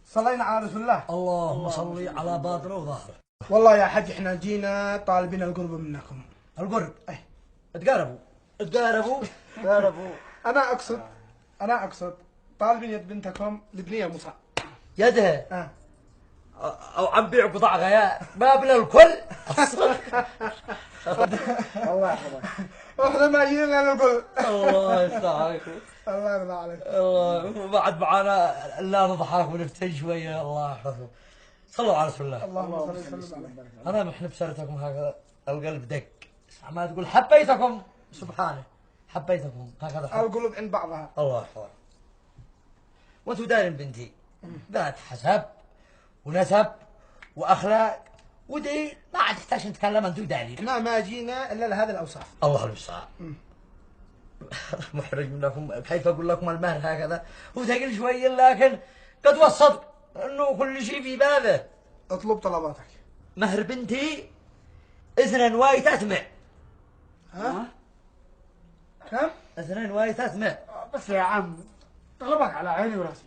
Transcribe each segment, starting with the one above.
صلينا على رسول الله. اللهم صل على باطن وظاهر. والله يا حج احنا جينا طالبين القرب منكم. القرب؟ ايه تقاربوا تقاربوا تقاربوا. انا اقصد طالبين يد بنتكم لبنيه موسى. يدها؟ او عم بيع قطع غياء باب للكل. الله يحفظك. احنا ما جينا نقول. الله يفتح عليكم. الله يرضى عليك. الله وبعد معانا لا نضحك ونفتن شويه. الله يحفظكم. صلوا على رسول الله. اللهم صل وسلم عليه. انا محن بسرتكم هكذا القلب دق. ما تقول حبيتكم سبحانه. حبيتكم هكذا. القلوب عند بعضها. الله يحفظك. وانتم دارين بنتي ذات حسب ونسب واخلاق ودين ما عاد تحتاج نتكلم. انتم دارين احنا ما جينا الا لهذه الاوصاف. الله المستعان. محرج منكم بحيث اقول لكم المهر هكذا هو ثقيل شوي، لكن قد وصلت انه كل شيء في بابه. اطلب طلباتك. مهر بنتي اذنا واي تسمع. ها؟ كم؟ اذنا واي تسمع. بس يا عم طلبك على عيني وراسي.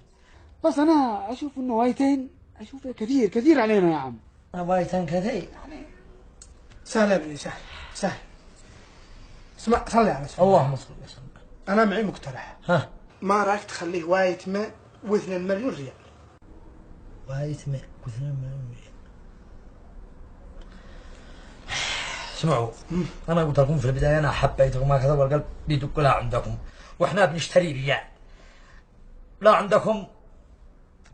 بس انا اشوف انه وايتين اشوفه كثير كثير علينا يا عم. وايتين كثير سهل يا ابني سهل. اسمع صلي على سيدنا. اللهم صل وسلم. انا معي مقترح. ها؟ ما رايك تخليه وايتمه و2 مليون ريال؟ وايتمه و2 مليون ريال. اسمعوا انا قلت لكم في البدايه انا حبيتكم هكذا والقلب بيدق لها عندكم، واحنا بنشتري ريال. لا عندكم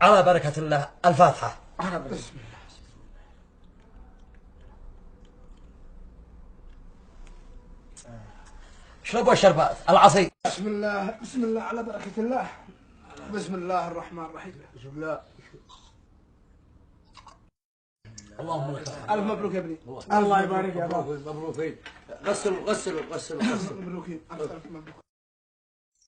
على بركه الله. الفاتحه. بسم الله. اشربوا الشربات العصير. بسم الله على بركة الله. بسم الله الرحمن الرحيم. بسم الله. اللهم لك الحمد. ألف مبروك يا ابني. الله يبارك يا بابا. مبروكين. غسلوا غسلوا غسلوا غسلوا. مبروكين. ألف مبروك.